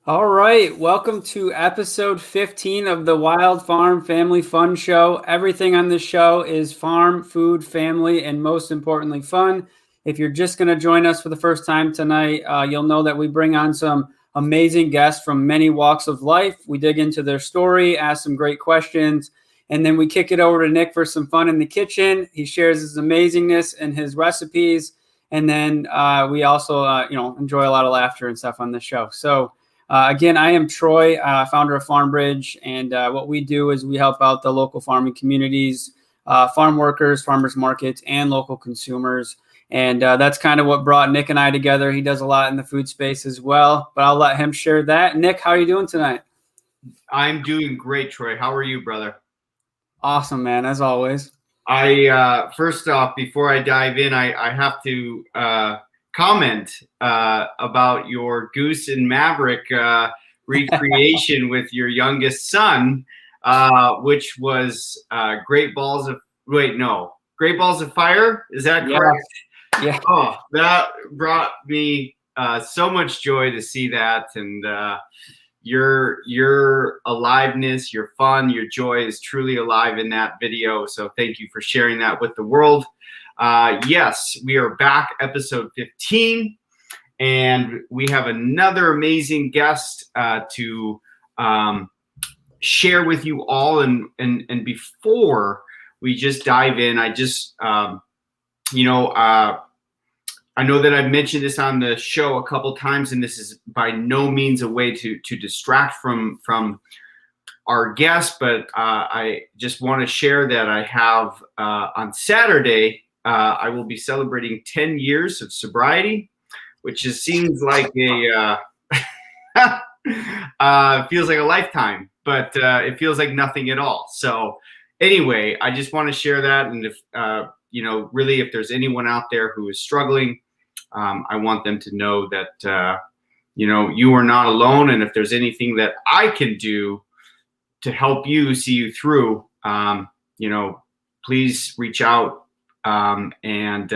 All right, welcome to episode 15 of the Wyld Farm Family Fun Show. Everything on this show is farm, food, family, and most importantly, fun. If you're just going to join us for the first time tonight, you'll know that we bring on some amazing guests from many walks of life. We dig into their story, ask some great questions, and then we kick it over to Nick for some fun in the kitchen. He shares his amazingness and his recipes, and then we also, enjoy a lot of laughter and stuff on the show. So. Again, I am Troy, founder of Farm Brigge, and what we do is we help out the local farming communities, farm workers, farmers markets, and local consumers. And that's kind of what brought Nick and I together. He does a lot in the food space as well, but I'll let him share that. Nick, how are you doing tonight? I'm doing great, Troy. How are you, brother? Awesome, man, as always. First off, before I dive in, I have to comment about your Goose and Maverick recreation with your youngest son, which was Great Balls of Fire. Is that correct? Yeah. Oh, that brought me so much joy to see that, and your aliveness, your fun, your joy is truly alive in that video. So thank you for sharing that with the world. Yes, we are back, episode 15, and we have another amazing guest to share with you all. And before we just dive in, I just, I know that I've mentioned this on the show a couple times, and this is by no means a way to distract from our guest, but I just want to share that I have on Saturday, I will be celebrating 10 years of sobriety, which just seems like feels like a lifetime, but it feels like nothing at all. So anyway, I just want to share that. And if, really, if there's anyone out there who is struggling, I want them to know that, you are not alone. And if there's anything that I can do to help you see you through, please reach out. And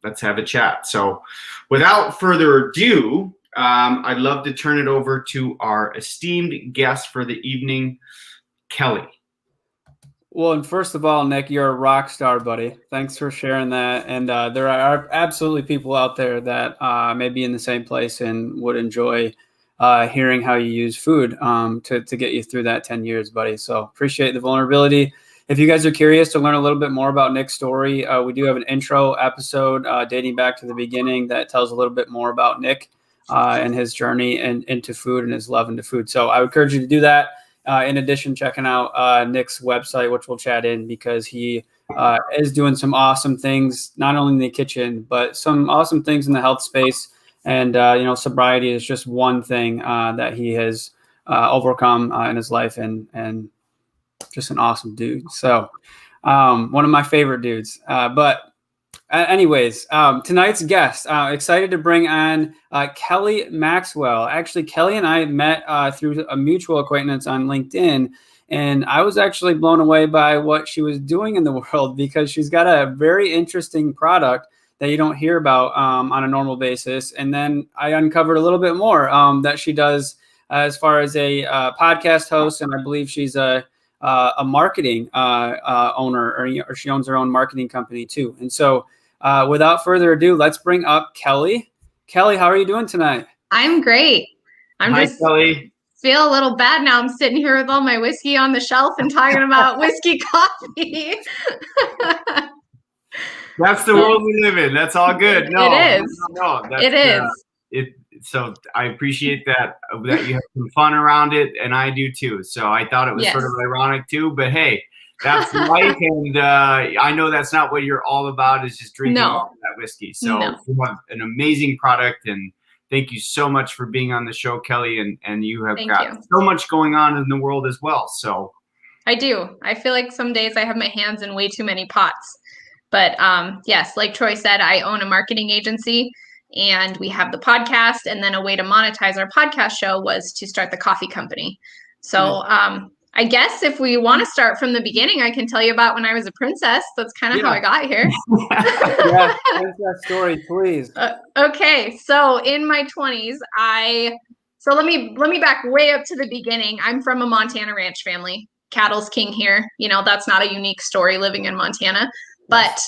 let's have a chat. So without further ado, I'd love to turn it over to our esteemed guest for the evening, Kelli. Well, and first of all, Nick, you're a rock star, buddy. Thanks for sharing that. And there are absolutely people out there that may be in the same place and would enjoy hearing how you use food to get you through that 10 years, buddy. So appreciate the vulnerability. If you guys are curious to learn a little bit more about Nick's story, we do have an intro episode dating back to the beginning that tells a little bit more about Nick and his journey into food and his love into food. So I would encourage you to do that. In addition, checking out Nick's website, which we'll chat in, because he is doing some awesome things, not only in the kitchen, but some awesome things in the health space. And, sobriety is just one thing that he has overcome in his life, and just an awesome dude. So one of my favorite dudes. But anyways, tonight's guest, excited to bring on Kelli Maxwell. Actually, Kelli and I met through a mutual acquaintance on LinkedIn, and I was actually blown away by what she was doing in the world, because she's got a very interesting product that you don't hear about on a normal basis. And then I uncovered a little bit more that she does as far as a podcast host, and I believe she's a marketing owner, or she owns her own marketing company too. And so without further ado, let's bring up Kelli. Kelli, how are you doing tonight? I'm great. Hi, Kelli. Feel a little bad now. I'm sitting here with all my whiskey on the shelf and talking about whiskey coffee. That's the world we live in. That's all good. No, it is. No, it is. So I appreciate that you have some fun around it, and I do too. So I thought it was sort of ironic too, but hey, that's life, and I know that's not what you're all about, is just drinking all that whiskey. So you have an amazing product, and thank you so much for being on the show, Kelli, and you have so much going on in the world as well. So I do. I feel like some days I have my hands in way too many pots. But yes, like Troy said, I own a marketing agency, and we have the podcast, and then a way to monetize our podcast show was to start the coffee company. So I guess if we want to start from the beginning, I can tell you about when I was a princess. That's kind of how I got here. Yeah, tell that story, please. Okay, so in my 20s, I So let me back way up to the beginning. I'm from a Montana ranch family. Cattle's king here. That's not a unique story living in Montana. But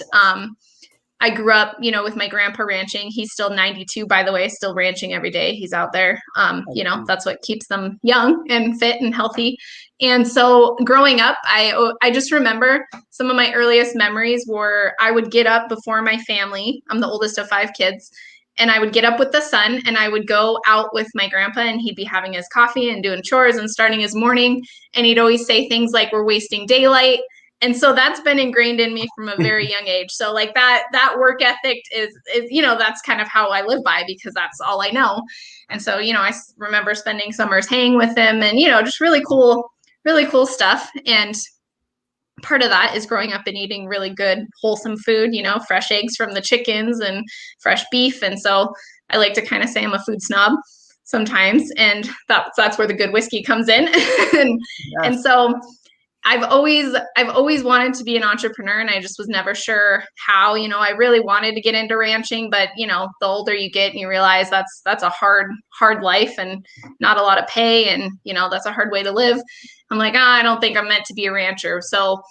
I grew up, with my grandpa ranching. He's still 92, by the way, still ranching every day. He's out there. That's what keeps them young and fit and healthy. And so growing up, I just remember some of my earliest memories were I would get up before my family. I'm the oldest of 5 kids. And I would get up with the sun and I would go out with my grandpa and he'd be having his coffee and doing chores and starting his morning. And he'd always say things like, we're wasting daylight. And so that's been ingrained in me from a very young age. So like that work ethic is, that's kind of how I live by because that's all I know. And so, I remember spending summers hanging with him and, just really cool stuff. And part of that is growing up and eating really good, wholesome food, fresh eggs from the chickens and fresh beef. And so I like to kind of say I'm a food snob sometimes. And that's where the good whiskey comes in. And so I've always wanted to be an entrepreneur and I just was never sure how. I really wanted to get into ranching, but the older you get and you realize that's a hard life and not a lot of pay and that's a hard way to live. I'm like, I don't think I'm meant to be a rancher. So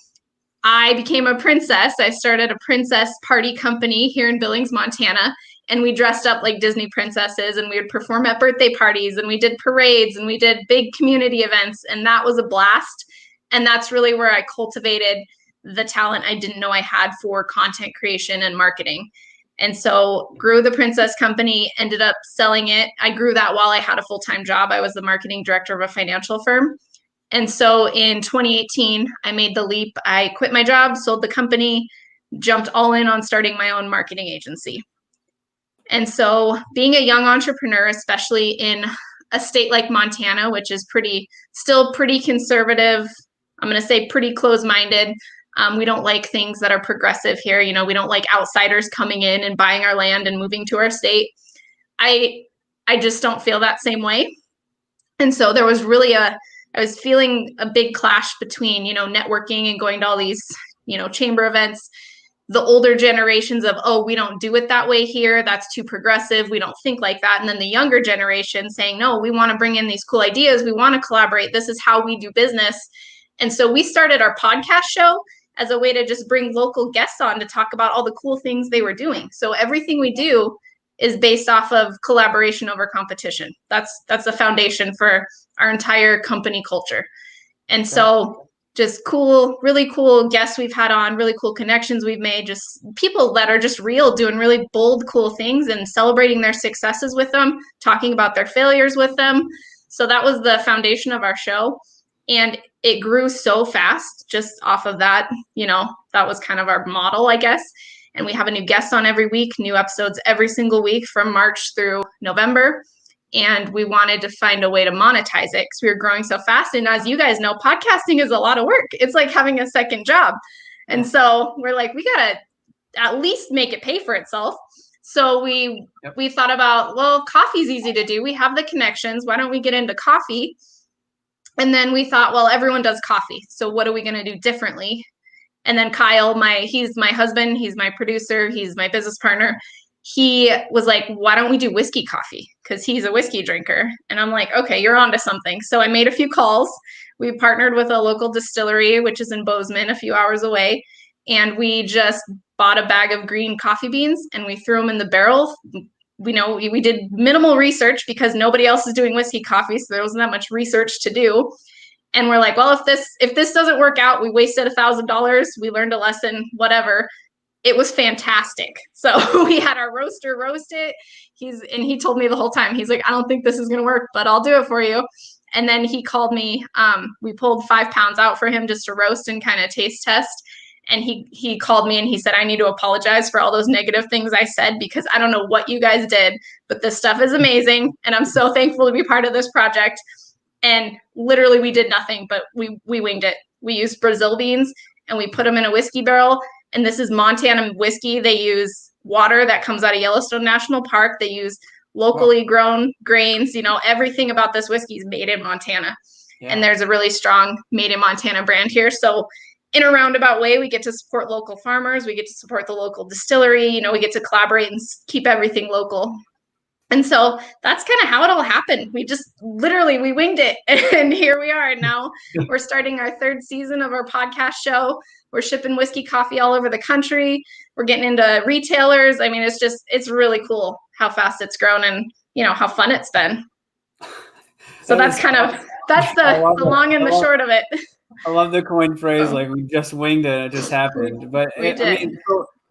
I became a princess. I started a princess party company here in Billings, Montana, and we dressed up like Disney princesses and we would perform at birthday parties and we did parades and we did big community events, and that was a blast. And that's really where I cultivated the talent I didn't know I had for content creation and marketing. And so grew the princess company, ended up selling it. I grew that while I had a full-time job. I was the marketing director of a financial firm. And so in 2018, I made the leap. I quit my job, sold the company, jumped all in on starting my own marketing agency. And so being a young entrepreneur, especially in a state like Montana, which is still pretty conservative, I'm going to say pretty closed-minded. We don't like things that are progressive here. We don't like outsiders coming in and buying our land and moving to our state. I just don't feel that same way. And so there was really I was feeling a big clash between, networking and going to all these, chamber events, the older generations of, oh, we don't do it that way here. That's too progressive. We don't think like that. And then the younger generation saying, no, we want to bring in these cool ideas. We want to collaborate. This is how we do business. And so we started our podcast show as a way to just bring local guests on to talk about all the cool things they were doing. So everything we do is based off of collaboration over competition. That's the foundation for our entire company culture. And so just really cool guests we've had on, really cool connections we've made, just people that are just real, doing really bold, cool things and celebrating their successes with them, talking about their failures with them. So that was the foundation of our show. And it grew so fast just off of that, that was kind of our model, I guess. And we have a new guest on every week, new episodes every single week from March through November. And we wanted to find a way to monetize it because we were growing so fast. And as you guys know, podcasting is a lot of work. It's like having a second job. And so we're like, we got to at least make it pay for itself. So we thought about, well, coffee's easy to do. We have the connections. Why don't we get into coffee? And then we thought, well, everyone does coffee. So what are we going to do differently? And then Kyle, he's my husband, he's my producer, he's my business partner. He was like, why don't we do whiskey coffee? Because he's a whiskey drinker. And I'm like, okay, you're onto something. So I made a few calls. We partnered with a local distillery, which is in Bozeman, a few hours away. And we just bought a bag of green coffee beans and we threw them in the barrel. We did minimal research because nobody else is doing whiskey coffee. So there wasn't that much research to do. And we're like, well, if this doesn't work out, we wasted $1,000. We learned a lesson, whatever. It was fantastic. So we had our roaster roast it. He told me the whole time, he's like, I don't think this is going to work, but I'll do it for you. And then he called me. We pulled 5 pounds out for him just to roast and kind of taste test. And he called me and he said, I need to apologize for all those negative things I said because I don't know what you guys did, but this stuff is amazing. And I'm so thankful to be part of this project. And literally we did nothing, but we winged it. We used Brazil beans and we put them in a whiskey barrel. And this is Montana whiskey. They use water that comes out of Yellowstone National Park. They use locally grown grains. Everything about this whiskey is made in Montana. Yeah. And there's a really strong made in Montana brand here. So in a roundabout way, we get to support local farmers. We get to support the local distillery. We get to collaborate and keep everything local. And so that's kind of how it all happened. We just literally, we winged it. And here we are. And now we're starting our 3rd season of our podcast show. We're shipping whiskey coffee all over the country. We're getting into retailers. I mean, it's really cool how fast it's grown and, how fun it's been. So that's the long and the short of it. I love the coin phrase, like we just winged it, it just happened. But we did. I mean,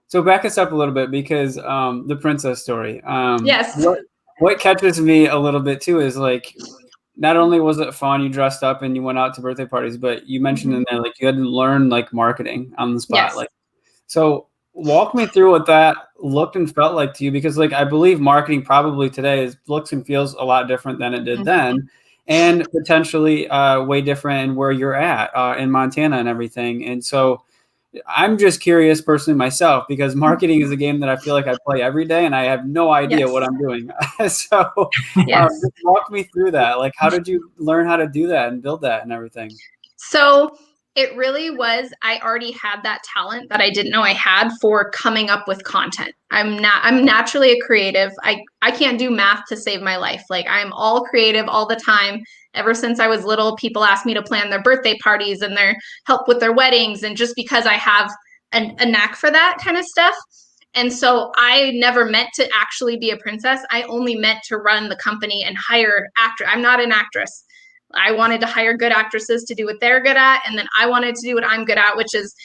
so back us up a little bit, because the princess story. Yes. What catches me a little bit too is, like, not only was it fun, you dressed up and you went out to birthday parties, but you mentioned in there, like, you had to learn, like, marketing on the spot. Yes. Like, so walk me through what that looked and felt like to you, because, like, I believe marketing probably today looks and feels a lot different than it did then, and potentially way different in where you're at in Montana and everything. And so I'm just curious personally myself, because marketing is a game that I feel like I play every day and I have no idea what I'm doing. So just walk me through that. Like, how did you learn how to do that and build that and everything? So it really was, I already had that talent that I didn't know I had for coming up with content. I'm naturally a creative. I can't do math to save my life. Like, I'm all creative all the time. Ever since I was little, people asked me to plan their birthday parties and their help with their weddings. And just because I have a knack for that kind of stuff. And so I never meant to actually be a princess. I only meant to run the company and hire actors. I'm not an actress. I wanted to hire good actresses to do what they're good at. And then I wanted to do what I'm good at, which is,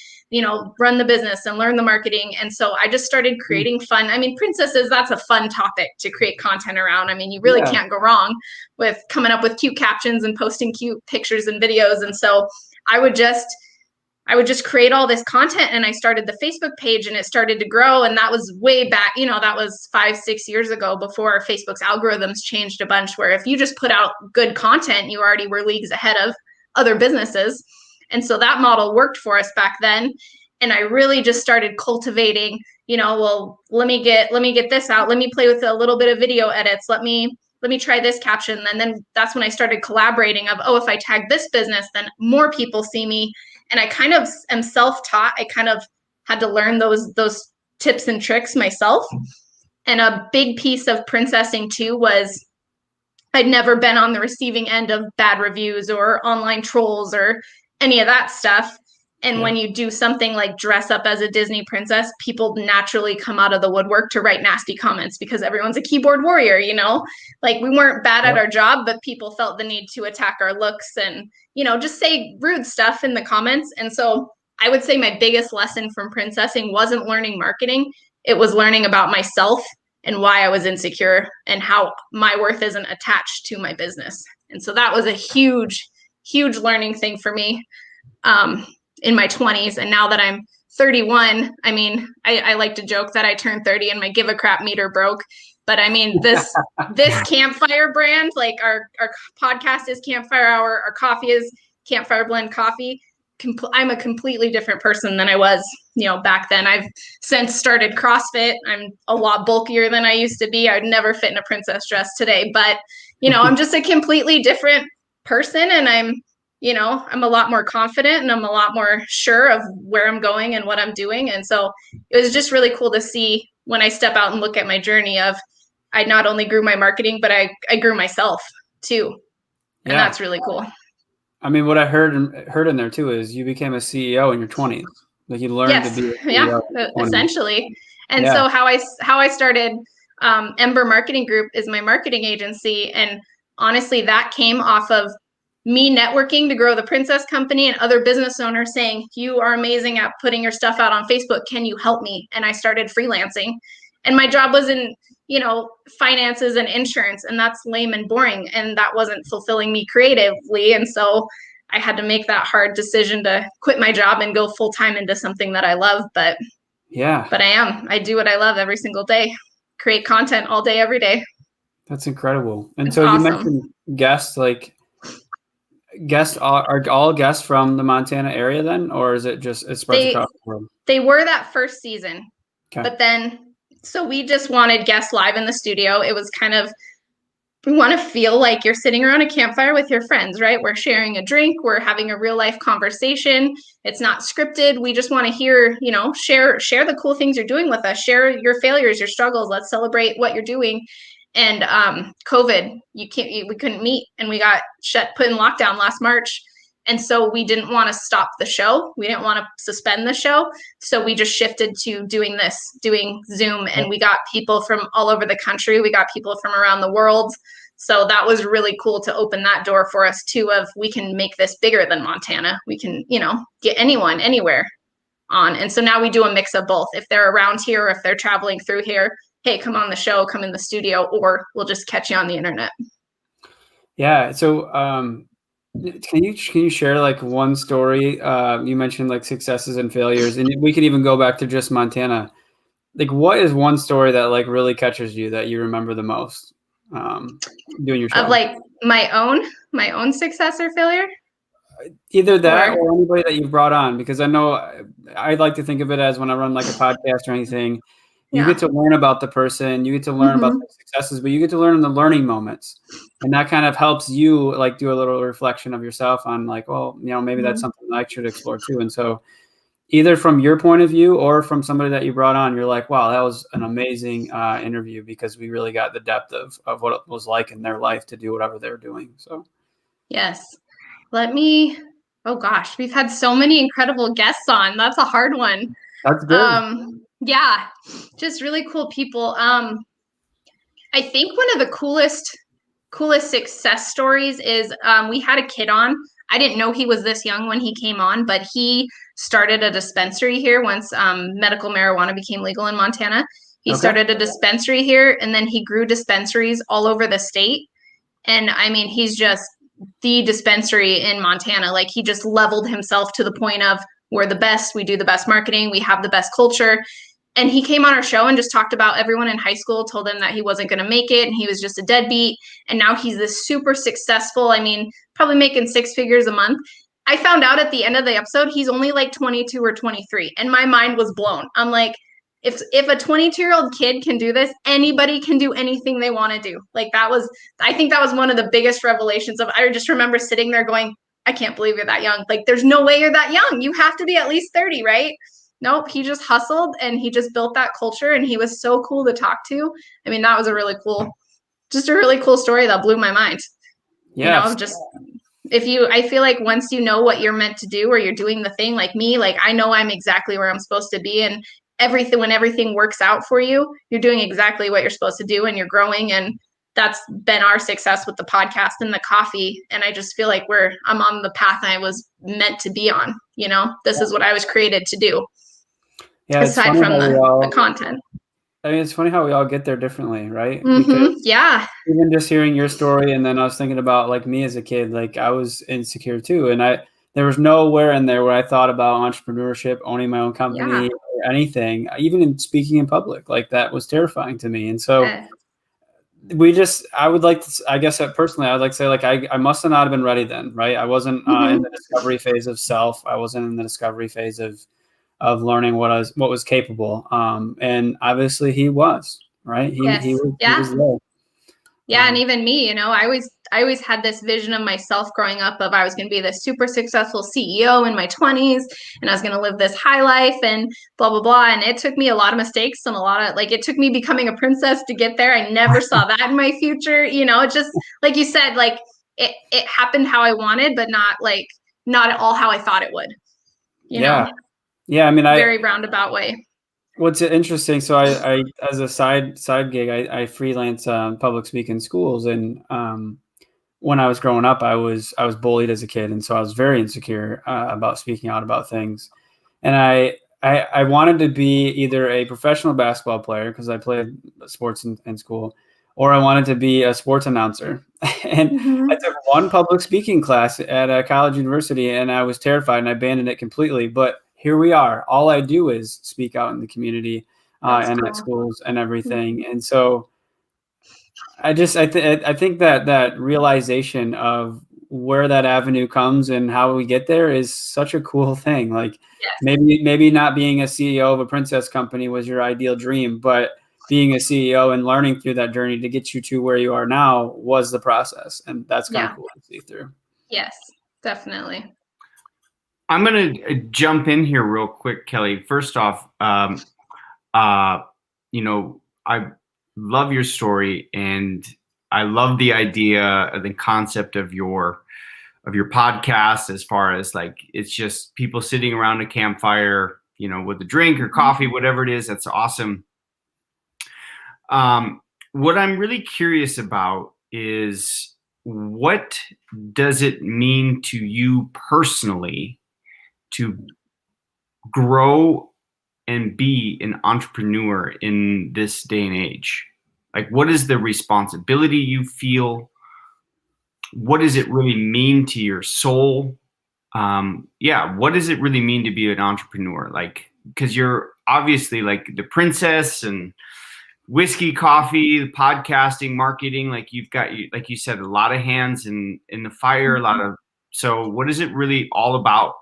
run the business and learn the marketing. And so I just started creating fun. I mean, princesses, that's a fun topic to create content around. I mean, you really can't go wrong with coming up with cute captions and posting cute pictures and videos. And so I would just create all this content, and I started the Facebook page, and it started to grow. And that was way back, that was 5-6 years ago, before Facebook's algorithms changed a bunch, where if you just put out good content, you already were leagues ahead of other businesses. And so that model worked for us back then. And I really just started cultivating, well, let me get this out. Let me play with a little bit of video edits. Let me try this caption. And then that's when I started collaborating of, if I tag this business, then more people see me. And I kind of am self-taught. I kind of had to learn those tips and tricks myself. And a big piece of princessing too was I'd never been on the receiving end of bad reviews or online trolls or any of that stuff. And when you do something like dress up as a Disney princess, people naturally come out of the woodwork to write nasty comments, because everyone's a keyboard warrior, like we weren't bad at our job, but people felt the need to attack our looks and, just say rude stuff in the comments. And so I would say my biggest lesson from princessing wasn't learning marketing. It was learning about myself and why I was insecure and how my worth isn't attached to my business. And so that was a huge, huge learning thing for me. In my 20s. And now that I'm 31, I mean, I like to joke that I turned 30 and my give a crap meter broke. But I mean, this Campfire brand, like our podcast is Campfire Hour, our coffee is Campfire Blend Coffee. I'm a completely different person than I was, back then. I've since started CrossFit. I'm a lot bulkier than I used to be. I would never fit in a princess dress today, but I'm just a completely different person, and I'm a lot more confident, and I'm a lot more sure of where I'm going and what I'm doing. And so it was just really cool to see when I step out and look at my journey of, I not only grew my marketing, but I grew myself too. And that's really cool. I mean, what I heard in there too is you became a CEO in your 20s. Like, you learned to be a CEO essentially. And so how I started Ember Marketing Group is my marketing agency. And honestly, that came off of me networking to grow the Princess Company and other business owners saying, you are amazing at putting your stuff out on Facebook. Can you help me? And I started freelancing. And my job was in, finances and insurance, and that's lame and boring. And that wasn't fulfilling me creatively. And so I had to make that hard decision to quit my job and go full time into something that I love. But I do what I love every single day, create content all day, every day. That's incredible. And so awesome. You mentioned guests, are all guests from the Montana area then, or is it just it spreads across the world? They were that first season, but then so we just wanted guests live in the studio. It was kind of, we want to feel like you're sitting around a campfire with your friends, right? We're sharing a drink, we're having a real life conversation. It's not scripted. We just want to hear, share the cool things you're doing with us. Share your failures, your struggles. Let's celebrate what you're doing. And COVID, we couldn't meet, and we got put in lockdown last March. And so we didn't want to stop the show. We didn't want to suspend the show. So we just shifted to doing Zoom, and we got people from all over the country. We got people from around the world. So that was really cool to open that door for us too, of we can make this bigger than Montana. We can, get anyone, anywhere on. And so now we do a mix of both. If they're around here, or if they're traveling through here, hey, come on the show, come in the studio, or we'll just catch you on the internet. Yeah. So, can you share like one story? You mentioned like successes and failures, and we could even go back to just Montana. Like, what is one story that like really catches you that you remember the most doing your show? Of like my own success or failure? Either that or anybody that you brought on, because I know I like to think of it as when I run like a podcast or anything, you get to learn about the person, you get to learn about their successes, but you get to learn in the learning moments. And that kind of helps you like do a little reflection of yourself on like, well, maybe that's something I should explore too. And so either from your point of view or from somebody that you brought on, you're like, wow, that was an amazing interview, because we really got the depth of what it was like in their life to do whatever they're doing. So yes. Oh gosh, we've had so many incredible guests on. That's a hard one. That's good. Yeah, just really cool people. I think one of the coolest success stories is we had a kid on. I didn't know he was this young when he came on, but he started a dispensary here once medical marijuana became legal in Montana. He started a dispensary here, and then he grew dispensaries all over the state. And I mean, he's just the dispensary in Montana. Like, he just leveled himself to the point of, we're the best, we do the best marketing, we have the best culture. And he came on our show and just talked about everyone in high school told him that he wasn't going to make it and he was just a deadbeat. And now he's this super successful, I mean, probably making 6 figures a month. I found out at the end of the episode, he's only like 22 or 23. And my mind was blown. I'm like, if a 22-year-old kid can do this, anybody can do anything they want to do. Like, I think that was one of the biggest revelations I just remember sitting there going, I can't believe you're that young. Like, there's no way you're that young. You have to be at least 30, right? Nope. He just hustled and he just built that culture, and he was so cool to talk to. I mean, that was a really cool story that blew my mind. Yes. I feel like once you know what you're meant to do, or you're doing the thing, like me, like I know I'm exactly where I'm supposed to be, and when everything works out for you, you're doing exactly what you're supposed to do, and you're growing. And that's been our success with the podcast and the coffee. And I just feel like I'm on the path I was meant to be on. This is what I was created to do. Yeah, aside from the content. I mean, it's funny how we all get there differently, right? Yeah. Even just hearing your story, and then I was thinking about like me as a kid, like I was insecure too. And there was nowhere in there where I thought about entrepreneurship, owning my own company, or anything, even in speaking in public. Like, that was terrifying to me. And so I would like to, I guess personally, I would like to say, like, I must have not have been ready then, right? I wasn't in the discovery phase of self. I wasn't in the discovery phase of learning what was capable. And obviously he was, right? He was there. Yeah. And even me, I always had this vision of myself growing up of I was going to be this super successful CEO in my 20s, and I was going to live this high life and blah, blah, blah. And it took me a lot of mistakes and it took me becoming a princess to get there. I never saw that in my future. Just like you said, like it happened how I wanted, but not at all how I thought it would, Yeah. I mean, very roundabout way. What's interesting, so I as a side gig, I freelance public speak in schools, and when I was growing up, I was bullied as a kid, and so I was very insecure about speaking out about things, and I wanted to be either a professional basketball player, because I played sports in school, or I wanted to be a sports announcer. And I took one public speaking class at a college university, and I was terrified, and I abandoned it completely. But here we are. All I do is speak out in the community and cool. At schools and everything. And so I think that realization of where that avenue comes and how we get there is such a cool thing. Like, maybe not being a CEO of a princess company was your ideal dream, but being a CEO and learning through that journey to get you to where you are now was the process. And that's kind of cool to see through. Yes, definitely. I'm going to jump in here real quick, Kelli. First off, love your story, and I love the idea, the concept of your podcast, as far as like, it's just people sitting around a campfire, you know, with a drink or coffee, whatever it is. That's awesome. What I'm really curious about is, what does it mean to you personally to grow and be an entrepreneur in this day and age? Like, what is the responsibility you feel? What does it really mean to your soul? What does it really mean to be an entrepreneur? Like, because you're obviously like the princess and whiskey, coffee, podcasting, marketing, like you've got, like you said, a lot of hands in the fire, so what is it really all about?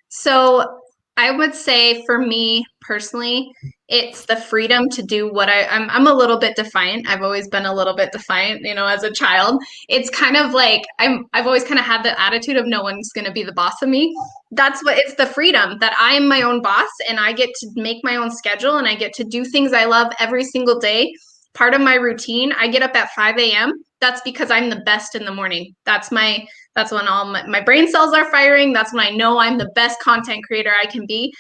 So I would say for me personally, it's the freedom to do what I'm a little bit defiant. I've always been a little bit defiant, as a child. It's kind of like I've always kind of had the attitude of no one's going to be the boss of me. It's the freedom that I am my own boss, and I get to make my own schedule, and I get to do things I love every single day. Part of my routine, I get up at 5 a.m. That's because I'm the best in the morning. That's when all my brain cells are firing. That's when I know I'm the best content creator I can be.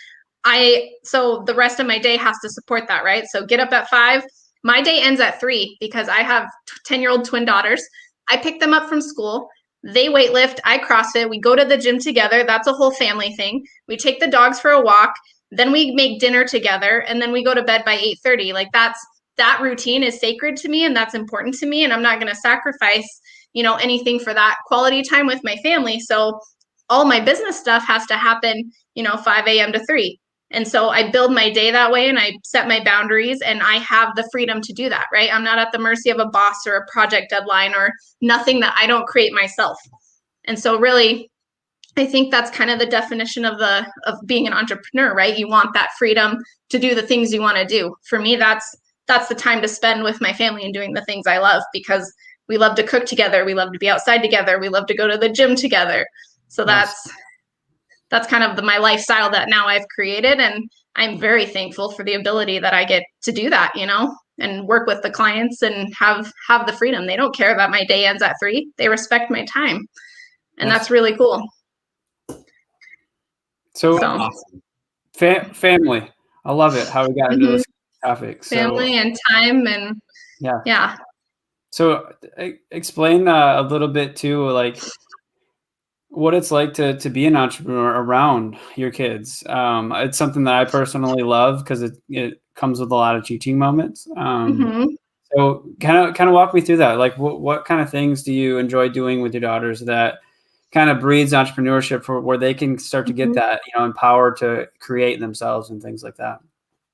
So the rest of my day has to support that, right? So get up at 5. My day ends at 3 because I have 10-year-old twin daughters. I pick them up from school. They weightlift, I CrossFit. We go to the gym together. That's a whole family thing. We take the dogs for a walk. Then we make dinner together, and then we go to bed by 8:30. Like that routine is sacred to me, and that's important to me. And I'm not going to sacrifice, anything for that quality time with my family. So all my business stuff has to happen, 5 a.m. to 3. And so I build my day that way, and I set my boundaries, and I have the freedom to do that, right? I'm not at the mercy of a boss or a project deadline or nothing that I don't create myself. And so really, I think that's kind of the definition of being an entrepreneur, right? You want that freedom to do the things you want to do. For me, that's the time to spend with my family and doing the things I love, because we love to cook together. We love to be outside together. We love to go to the gym together. So that's kind of my lifestyle that now I've created. And I'm very thankful for the ability that I get to do that, and work with the clients and have the freedom. They don't care that my day ends at 3. They respect my time. And that's really cool. So awesome. Family. I love it how we got into this topic. Family and time, and yeah. So explain a little bit too, like what it's like to be an entrepreneur around your kids. It's something that I personally love because it comes with a lot of teaching moments. So kind of walk me through that. Like what kind of things do you enjoy doing with your daughters that kind of breeds entrepreneurship, for where they can start to get that, empowered to create themselves and things like that?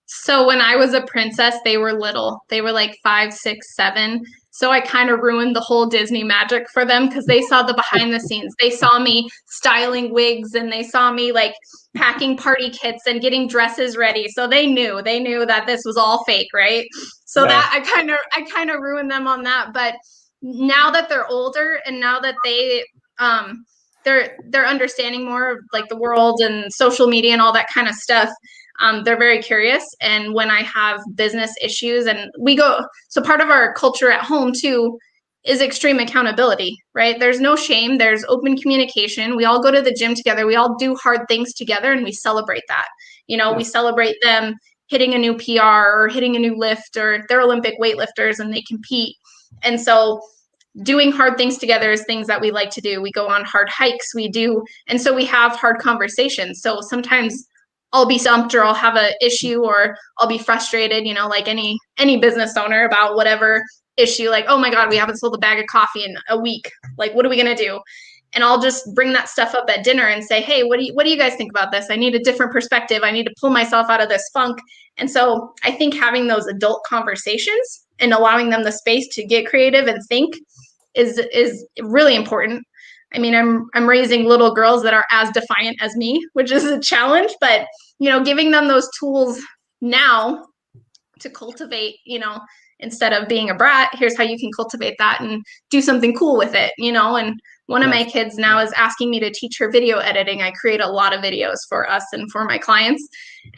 So when I was a princess, they were little. They were like 5, 6, 7. So I kind of ruined the whole Disney magic for them, because they saw the behind the scenes. They saw me styling wigs, and they saw me like packing party kits and getting dresses ready. So they knew that this was all fake, right? So that I kind of ruined them on that. But now that they're older, and now that they're understanding more of like the world and social media and all that kind of stuff, they're very curious. And when I have business issues, and so part of our culture at home too is extreme accountability, right? There's no shame. There's open communication. We all go to the gym together. We all do hard things together, and we celebrate that. We celebrate them hitting a new PR or hitting a new lift, or they're Olympic weightlifters and they compete. And so doing hard things together is things that we like to do. We go on hard hikes, and so we have hard conversations. So sometimes I'll be stumped, or I'll have an issue, or I'll be frustrated, like any business owner, about whatever issue, like, oh my God, we haven't sold a bag of coffee in a week. Like, what are we going to do? And I'll just bring that stuff up at dinner and say, hey, what do you guys think about this? I need a different perspective. I need to pull myself out of this funk. And so I think having those adult conversations and allowing them the space to get creative and think is really important. I mean, I'm raising little girls that are as defiant as me, which is a challenge, but giving them those tools now to cultivate, instead of being a brat, here's how you can cultivate that and do something cool with it, and One of my kids now is asking me to teach her video editing. I create a lot of videos for us and for my clients.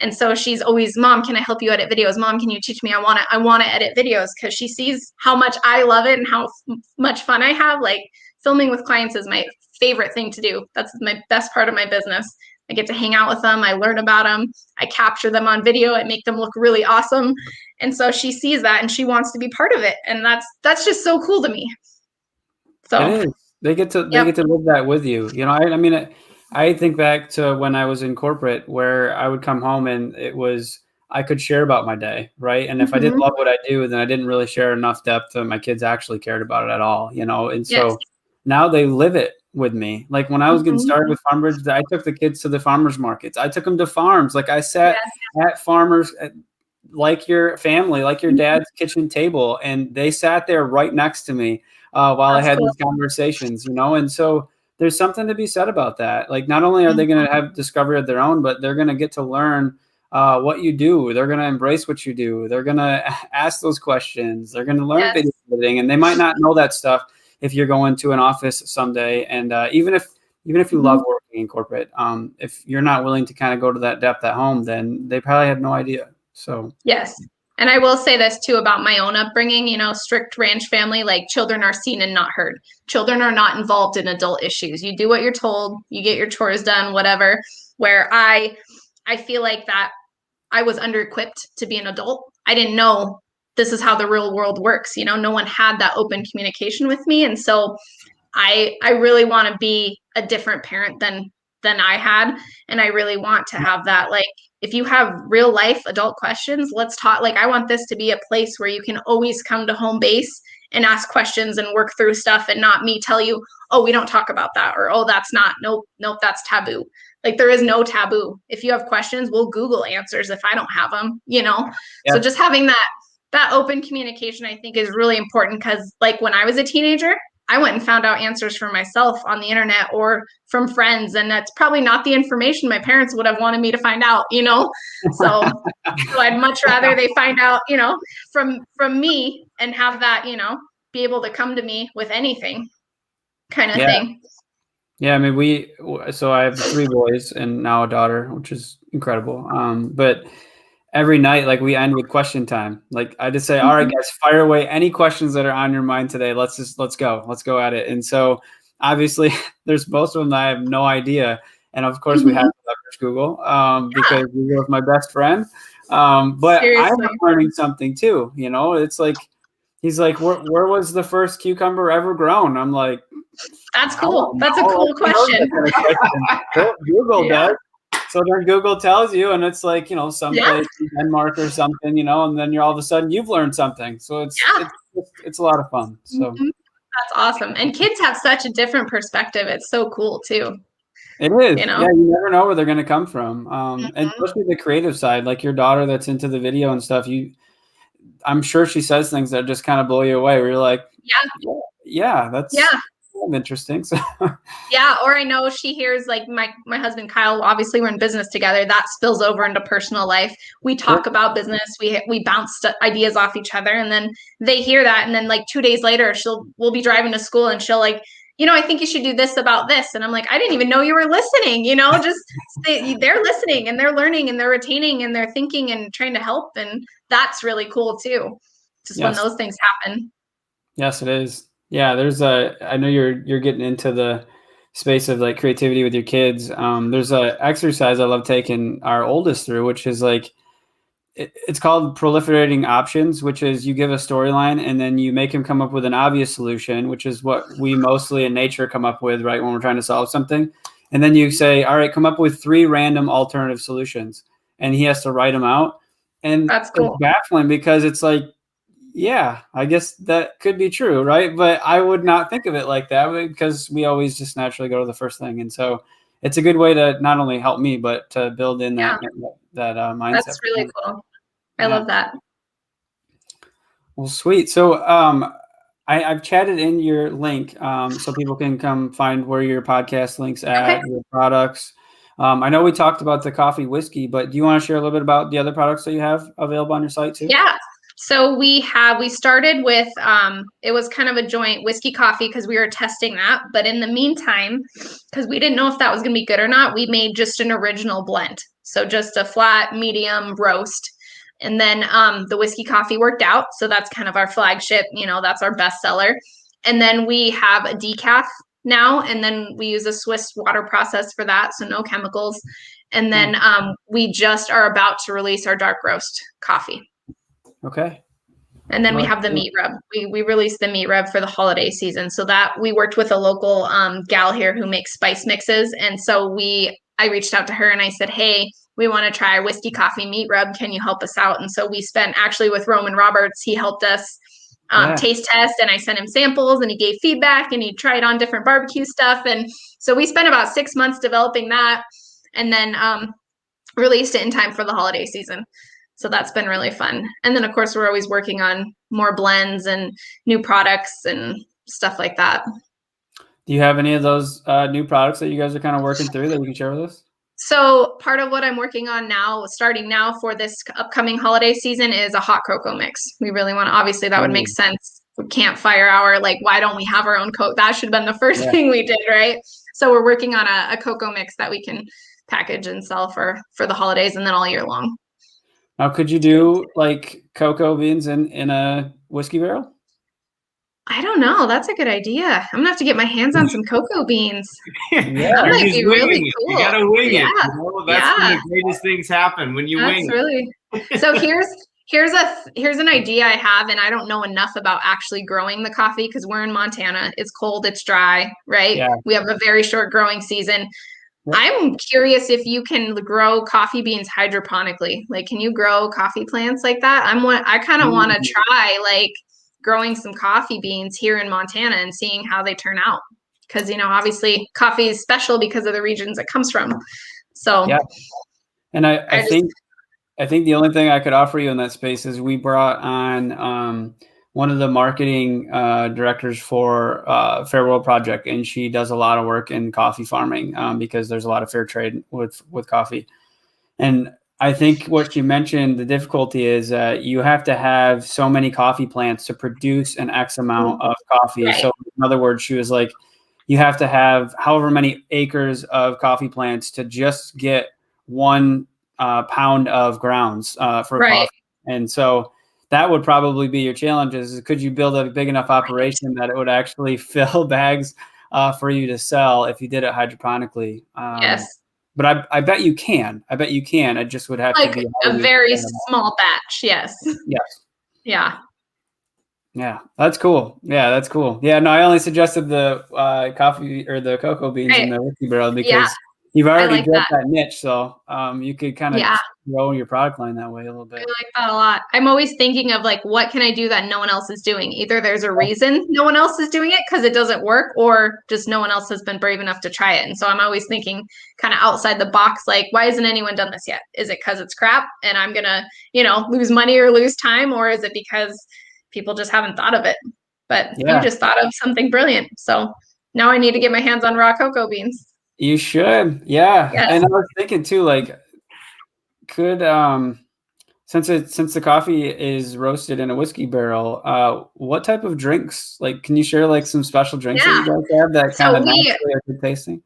And so she's always, Mom, can I help you edit videos? Mom, can you teach me? I want to edit videos, because she sees how much I love it and how much fun I have. Like, filming with clients is my favorite thing to do. That's my best part of my business. I get to hang out with them. I learn about them. I capture them on video. I make them look really awesome. And so she sees that and she wants to be part of it. And that's just so cool to me. So it is. They get to live that with you. You know, I mean, I think back to when I was in corporate, where I would come home and I could share about my day, right? And if I didn't love what I do, then I didn't really share enough depth that my kids actually cared about it at all, you know? And so now they live it with me. Like, when I was getting started with FarmBridge, I took the kids to the farmers markets. I took them to farms. Like, I sat at farmers, like your family, like your dad's kitchen table, and they sat there right next to me while I had these conversations, you know? And so there's something to be said about that. Like, not only are they going to have discovery of their own, but they're going to get to learn what you do. They're going to embrace what you do. They're going to ask those questions. They're going to learn video editing, and they might not know that stuff if you're going to an office someday. And even if you love working in corporate, if you're not willing to kind of go to that depth at home, then they probably have no idea. So yes. And I will say this too about my own upbringing, you know, strict ranch family, like, children are seen and not heard. Children are not involved in adult issues. You do what you're told, you get your chores done, whatever. Where I feel like that I was under-equipped to be an adult. I didn't know this is how the real world works. You know, no one had that open communication with me. And so I really want to be a different parent than I had. And I really want to have that, like, if you have real life adult questions, let's talk. Like, I want this to be a place where you can always come to home base and ask questions and work through stuff, and not me tell you, oh, we don't talk about that, or, oh, that's not, nope, that's taboo. Like, there is no taboo. If you have questions, we'll Google answers if I don't have them, you know? So just having that open communication, I think, is really important, because, like, when I was a teenager, I went and found out answers for myself on the internet or from friends. And that's probably not the information my parents would have wanted me to find out, you know? So I'd much rather they find out, you know, from me, and have that, you know, be able to come to me with anything kind of thing. Yeah. I mean, so I have 3 boys and now a daughter, which is incredible. But every night, like, we end with question time. Like, I just say, all right, guys, fire away any questions that are on your mind today. Let's go at it. And so obviously there's most of them that I have no idea. And of course we have to leverage Google because Google is my best friend. But I'm learning something too, you know. It's like, he's like, where was the first cucumber ever grown? I'm like, that's cool. That's a cool question. Google does. So then Google tells you, and it's like, you know, someplace in Denmark or something, you know, and then you're all of a sudden you've learned something. So it's a lot of fun. So that's awesome. And kids have such a different perspective. It's so cool too. It is. You know? Yeah, you never know where they're going to come from. And especially the creative side, like your daughter that's into the video and stuff, I'm sure she says things that just kind of blow you away, where you're like, that's interesting. So or I know she hears, like, my husband Kyle, obviously we're in business together, that spills over into personal life. We talk about business, we bounce ideas off each other, and then they hear that, and then, like, 2 days later we'll be driving to school, and she'll, like, you know, I think you should do this about this, and I'm like, I didn't even know you were listening, you know. Just they're listening, and they're learning, and they're retaining, and they're thinking and trying to help, and that's really cool too, just when those things happen. Yes, it is. Yeah, I know you're getting into the space of, like, creativity with your kids. There's a exercise I love taking our oldest through, which is like, it's called proliferating options, which is you give a storyline and then you make him come up with an obvious solution, which is what we mostly in nature come up with, right, when we're trying to solve something. And then you say, all right, come up with 3 random alternative solutions, and he has to write them out. And that's cool. It's baffling, because it's like, yeah, I guess that could be true, right? But I would not think of it like that, because we always just naturally go to the first thing. And so it's a good way to not only help me, but to build in that mindset. That's really cool. I love that. Well, sweet. So I've chatted in your link so people can come find where your podcast links at, your products. I know we talked about the coffee whiskey, but do you want to share a little bit about the other products that you have available on your site too? So we started with, it was kind of a joint whiskey coffee because we were testing that. But in the meantime, because we didn't know if that was going to be good or not, we made just an original blend. So just a flat, medium roast. And then the whiskey coffee worked out. So that's kind of our flagship, that's our best seller. And then we have a decaf now, and then we use a Swiss water process for that. So no chemicals. And then we just are about to release our dark roast coffee. Okay. And then we have the meat rub. We released the meat rub for the holiday season. So that we worked with a local gal here who makes spice mixes. And so I reached out to her and I said, hey, we want to try whiskey coffee meat rub. Can you help us out? And so we spent actually with Roman Roberts. He helped us taste test, and I sent him samples and he gave feedback and he tried on different barbecue stuff. And so we spent about 6 months developing that and then released it in time for the holiday season. So that's been really fun. And then, of course, we're always working on more blends and new products and stuff like that. Do you have any of those new products that you guys are kind of working through that you can share with us? So part of what I'm working on now, starting now for this upcoming holiday season, is a hot cocoa mix. We really want to, obviously, that would make sense. Campfire Hour, like, why don't we have our own cocoa? That should have been the first thing we did, right? So we're working on a cocoa mix that we can package and sell for the holidays and then all year long. Now, could you do like cocoa beans in a whiskey barrel? I don't know. That's a good idea. I'm gonna have to get my hands on some cocoa beans. Yeah, that might be really cool. You gotta wing it. That's when the greatest things happen, when you wing it. So here's an idea I have, and I don't know enough about actually growing the coffee because we're in Montana. It's cold, it's dry, right? Yeah. We have a very short growing season. I'm curious if you can grow coffee beans hydroponically. Like, can you grow coffee plants like that? I kind of want to try like growing some coffee beans here in Montana and seeing how they turn out. Because, obviously coffee is special because of the regions it comes from. So, yeah. And I think the only thing I could offer you in that space is we brought on one of the marketing directors for Fair World Project, and she does a lot of work in coffee farming because there's a lot of fair trade with coffee. And I think what you mentioned, the difficulty is you have to have so many coffee plants to produce an X amount of coffee. Right. So in other words, she was like, you have to have however many acres of coffee plants to just get 1 pound of grounds for coffee. And so that would probably be your challenge is could you build a big enough operation that it would actually fill bags for you to sell if you did it hydroponically? Yes. But I bet you can. I bet you can. It just would have to be a very small batch. Yes. Yes. Yeah. Yeah, that's cool. Yeah, that's cool. Yeah, no, I only suggested the coffee or the cocoa beans in the whiskey barrel because you've already built that niche. So you could kind of grow your product line that way a little bit. I like that a lot. I'm always thinking of like, what can I do that no one else is doing? Either there's a reason no one else is doing it because it doesn't work, or just no one else has been brave enough to try it. And so I'm always thinking kind of outside the box, like, why hasn't anyone done this yet? Is it because it's crap and I'm going to, lose money or lose time? Or is it because people just haven't thought of it? But you just thought of something brilliant. So now I need to get my hands on raw cocoa beans. You should. Yeah. Yes. And I was thinking too, like, could since the coffee is roasted in a whiskey barrel, what type of drinks, like, can you share like some special drinks that you guys have that kind of naturally are good tasting?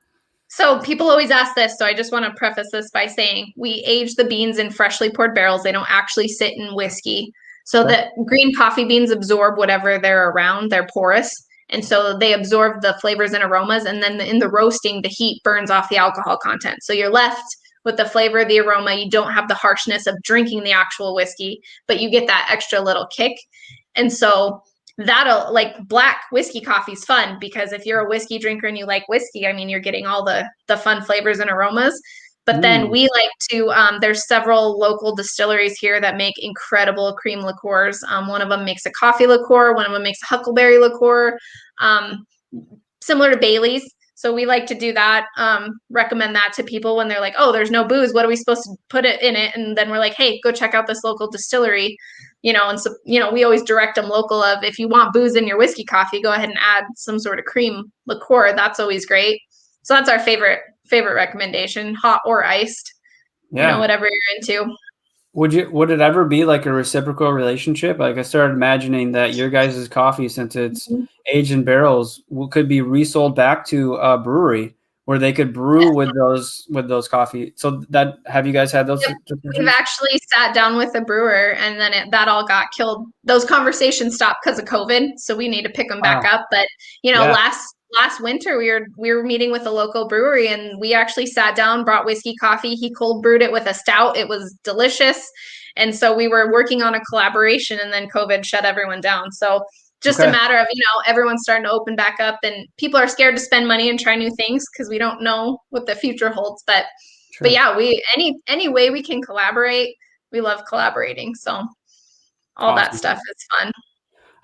So people always ask this, so I just want to preface this by saying we age the beans in freshly poured barrels. They don't actually sit in whiskey. So that green coffee beans absorb whatever they're around, they're porous. And so they absorb the flavors and aromas. And then in the roasting, the heat burns off the alcohol content. So you're left with the flavor, the aroma. You don't have the harshness of drinking the actual whiskey, but you get that extra little kick. And so that'll, like, black whiskey coffee is fun because if you're a whiskey drinker and you like whiskey, I mean, you're getting all the fun flavors and aromas. But then we like to, there's several local distilleries here that make incredible cream liqueurs. One of them makes a coffee liqueur. One of them makes a huckleberry liqueur, similar to Bailey's. So we like to do that, recommend that to people when they're like, oh, there's no booze. What are we supposed to put it in it? And then we're like, hey, go check out this local distillery, and so, we always direct them local of, if you want booze in your whiskey coffee, go ahead and add some sort of cream liqueur. That's always great. So that's our favorite recommendation, hot or iced, whatever you're into. Would it ever be like a reciprocal relationship? Like I started imagining that your guys' coffee, since it's aged in barrels, could be resold back to a brewery where they could brew with those coffee. So that, have you guys had those? Yep. We've actually sat down with a brewer, and then that all got killed. Those conversations stopped because of COVID, so we need to pick them back up. But last winter we were meeting with a local brewery, and we actually sat down, brought whiskey coffee. He cold brewed it with a stout. It was delicious, and so we were working on a collaboration, and then COVID shut everyone down. So just a matter of, everyone's starting to open back up, and people are scared to spend money and try new things because we don't know what the future holds. But yeah, any way we can collaborate, we love collaborating. So all that stuff is fun.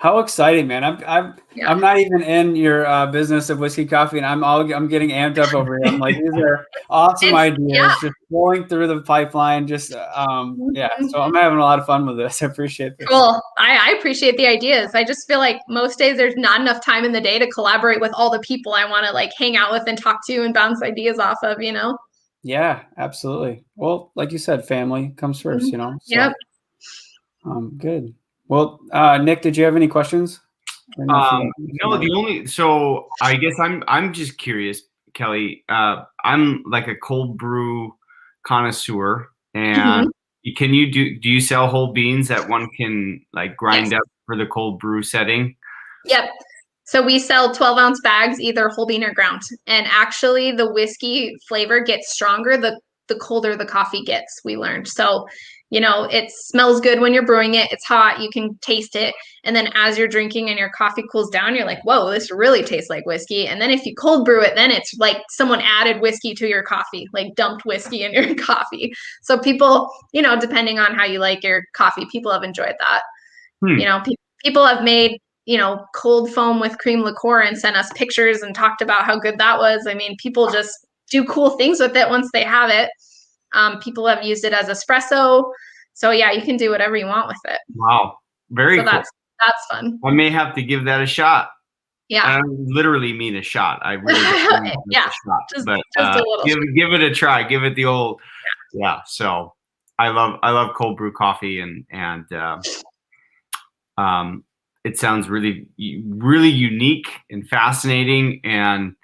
How exciting, man. I'm not even in your business of whiskey coffee, and I'm getting amped up over here. I'm like, these are awesome ideas just flowing through the pipeline. Just so I'm having a lot of fun with this. I appreciate this. Cool. I appreciate the ideas. I just feel like most days there's not enough time in the day to collaborate with all the people I want to like hang out with and talk to and bounce ideas off of, Yeah, absolutely. Well, like you said, family comes first, So, yep. Good. Well, Nick, did you have any questions? No, so I guess I'm just curious, Kelly. I'm like a cold brew connoisseur, and do you sell whole beans that one can like grind up for the cold brew setting? Yep. So we sell 12-ounce bags, either whole bean or ground. And actually the whiskey flavor gets stronger the colder the coffee gets, we learned. So it smells good when you're brewing it. It's hot. You can taste it. And then as you're drinking and your coffee cools down, you're like, whoa, this really tastes like whiskey. And then if you cold brew it, then it's like someone added whiskey to your coffee, like dumped whiskey in your coffee. So people, depending on how you like your coffee, people have enjoyed that. People have made, cold foam with cream liqueur and sent us pictures and talked about how good that was. I mean, people just do cool things with it once they have it. People have used it as espresso. So yeah, you can do whatever you want with it. Wow. Very cool. That's fun. I may have to give that a shot. Yeah. I literally mean a shot. I really mean a shot. Just but a little give it a try. Give it the old So I love cold brew coffee and it sounds really, really unique and fascinating. And,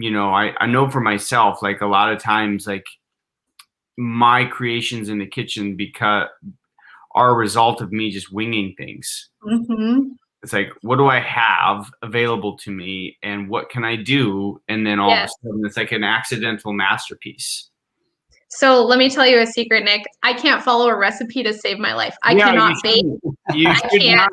I know for myself, like a lot of times, like my creations in the kitchen are a result of me just winging things. It's like, what do I have available to me and what can I do? And then all of a sudden it's like an accidental masterpiece. So let me tell you a secret, Nick. I can't follow a recipe to save my life. I cannot bake. I can't.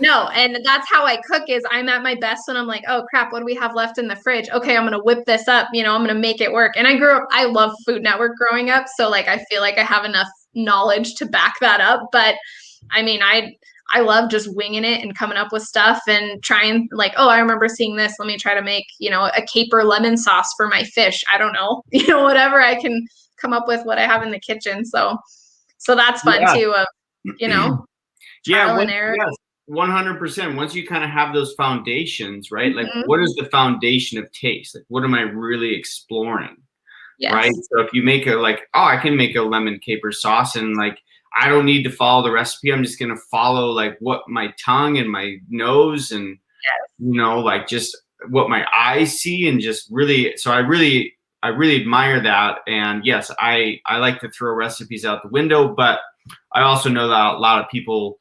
No, and that's how I cook is I'm at my best when I'm like, oh crap, what do we have left in the fridge? Okay, I'm gonna whip this up, I'm gonna make it work. And I love Food Network growing up, so like I feel like I have enough knowledge to back that up. But I mean, I love just winging it and coming up with stuff and trying like, oh, I remember seeing this. Let me try to make, a caper lemon sauce for my fish. I don't know, whatever I can come up with what I have in the kitchen. So that's fun too. Trial and error. 100%. Once you kind of have those foundations, right? Like, what is the foundation of taste? Like, what am I really exploring? Yes. Right. So if you make I can make a lemon caper sauce and like, I don't need to follow the recipe. I'm just going to follow like what my tongue and my nose and, like just what my eyes see and just really, so I really admire that. And yes, I like to throw recipes out the window, but I also know that a lot of people,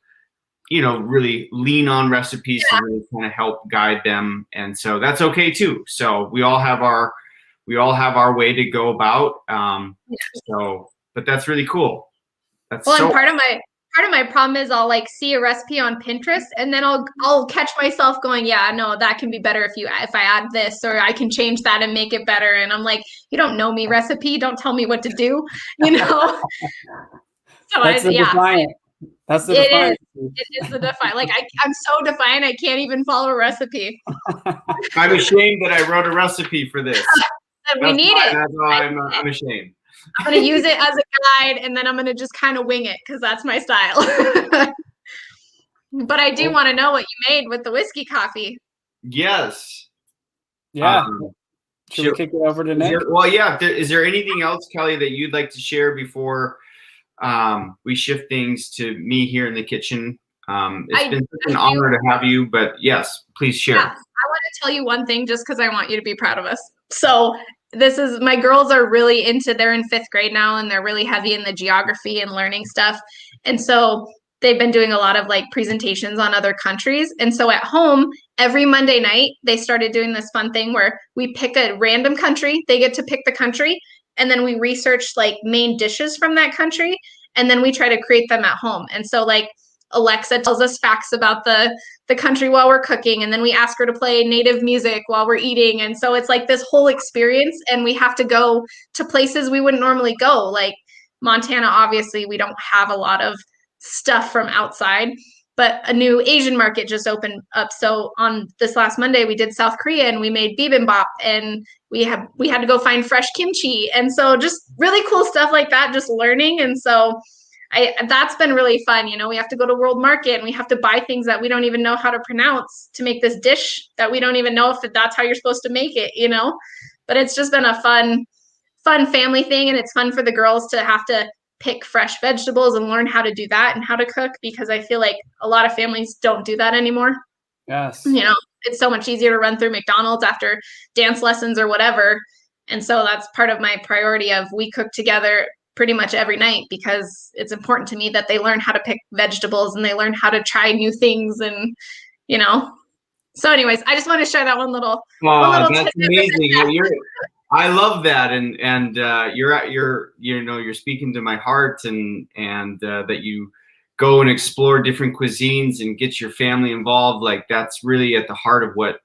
really lean on recipes to really kind of help guide them. And so that's okay too. So we all have our way to go about. But that's really cool. And part of my problem is I'll like see a recipe on Pinterest and then I'll catch myself going, yeah, no, that can be better if I add this, or I can change that and make it better. And I'm like, you don't know me recipe. Don't tell me what to do, So That's the defiant. It is the defiant. Like I'm so defiant, I can't even follow a recipe. I'm ashamed that I wrote a recipe for this. We need it. That's why I'm ashamed. I'm going to use it as a guide, and then I'm going to just kind of wing it because that's my style. But I do want to know what you made with the whiskey coffee. Yes. Yeah. Should we kick it over to Nick? Well, yeah. Is there anything else, Kelly, that you'd like to share before we shift things to me here in the kitchen. It's been such an I honor to have you, but yes, please share. Yeah, I want to tell you one thing just because I want you to be proud of us. So my girls are really they're in 5th grade now, and they're really heavy in the geography and learning stuff. And so they've been doing a lot of like presentations on other countries. And so at home, every Monday night, they started doing this fun thing where we pick a random country. They get to pick the country, and then we research like main dishes from that country. And then we try to create them at home. And so like Alexa tells us facts about the country while we're cooking, and then we ask her to play native music while we're eating. And so it's like this whole experience, and we have to go to places we wouldn't normally go. Like Montana, obviously we don't have a lot of stuff from outside, but a new Asian market just opened up. So on this last Monday, we did South Korea, and we made bibimbap, and we had to go find fresh kimchi. And so just really cool stuff like that, just learning. And so that's been really fun. You know, we have to go to World Market, and we have to buy things that we don't even know how to pronounce to make this dish that we don't even know if that's how you're supposed to make it, you know. But it's just been a fun family thing, and it's fun for the girls to have to pick fresh vegetables and learn how to do that and how to cook, because I feel like a lot of families don't do that anymore. Yes. You know, it's so much easier to run through McDonald's after dance lessons or whatever. And so that's part of my priority of we cook together pretty much every night, because it's important to me that they learn how to pick vegetables and they learn how to try new things. And, you know, so anyways, I just want to share that one little that's amazing. I love that. And you're speaking to my heart, and that you go and explore different cuisines and get your family involved. Like that's really at the heart of what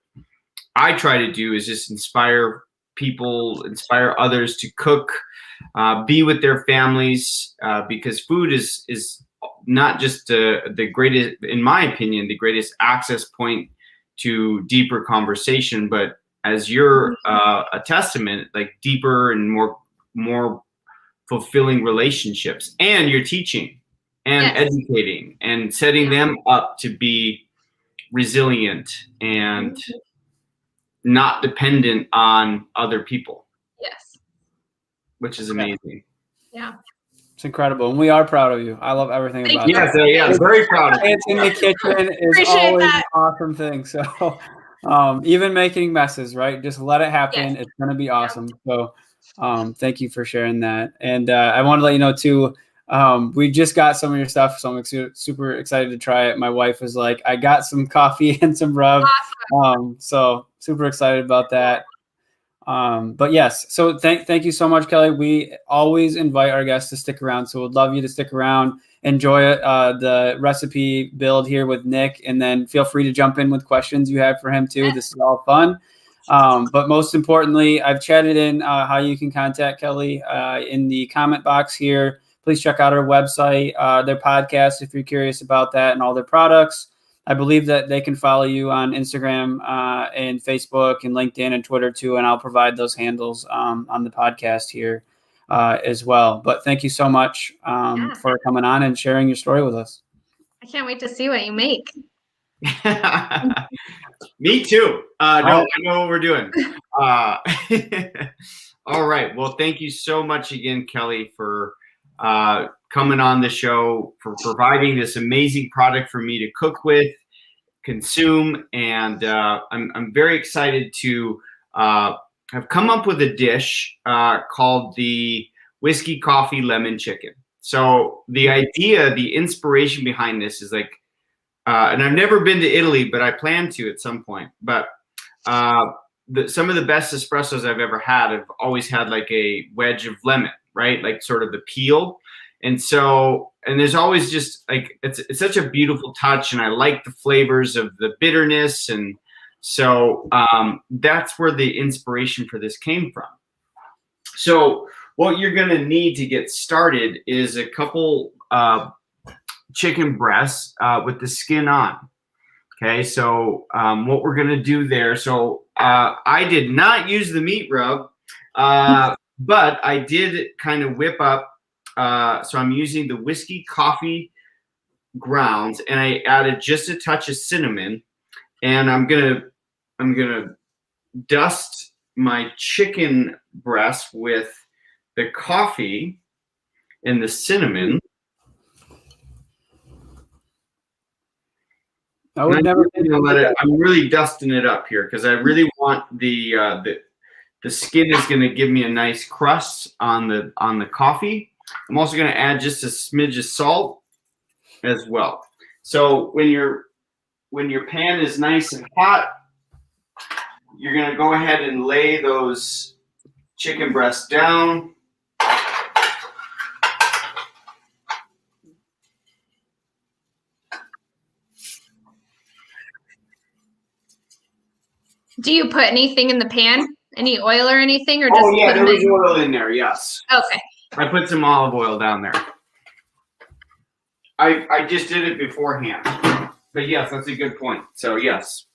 I try to do, is just inspire people, inspire others to cook, be with their families, because food is not just the greatest, in my opinion, the greatest access point to deeper conversation, but as you're a testament, like deeper and more fulfilling relationships. And you're teaching and educating and setting them up to be resilient and not dependent on other people. Yes. Which is amazing. Yeah. It's incredible. And we are proud of you. I love everything about it. Yeah, very proud of you. It's in the kitchen is always an awesome thing. So even making messes, right? Just let it happen. It's going to be awesome. So thank you for sharing that. And I want to let you know too, we just got some of your stuff, so I'm super excited to try it. My wife was like, I got some coffee and some rub. So super excited about that. But yes, so thank you so much, Kelli. We always invite our guests to stick around, so we'd love you to stick around, enjoy the recipe build here with Nick, and then feel free to jump in with questions you have for him too. This is all fun. But most importantly, I've chatted in how you can contact Kelli in the comment box here. Please check out our website, their podcast, if you're curious about that, and all their products. I believe that they can follow you on Instagram and Facebook and LinkedIn and Twitter too, and I'll provide those handles on the podcast here as well. But thank you so much for coming on and sharing your story with us. I can't wait to see what you make. Me too. No, I know what we're doing. All right. Well, thank you so much again, Kelli, for coming on the show, for providing this amazing product for me to cook with, consume, and I'm very excited to have come up with a dish called the whiskey coffee lemon chicken. So the idea, the inspiration behind this is like, and I've never been to Italy, but I plan to at some point. But some of the best espressos I've ever had have always had like a wedge of lemon, right? Like sort of the peel. And so, and there's always just like, it's such a beautiful touch, and I like the flavors of the bitterness. And so that's where the inspiration for this came from. So what you're going to need to get started is a couple chicken breasts with the skin on. Okay, so what we're going to do there, so I did not use the meat rub, but I did kind of whip up. So I'm using the whiskey coffee grounds, and I added just a touch of cinnamon, and I'm gonna dust my chicken breast with the coffee, and the cinnamon. I would never. I'm really dusting it up here because I really want the skin is going to give me a nice crust on the coffee. I'm also going to add just a smidge of salt as well. So when your pan is nice and hot, you're going to go ahead and lay those chicken breasts down. Do you put anything in the pan? Any oil or anything, or just oh yeah, put there them was in? oil in there. Yes. Okay. I put some olive oil down there. I just did it beforehand. But yes, that's a good point. So yes.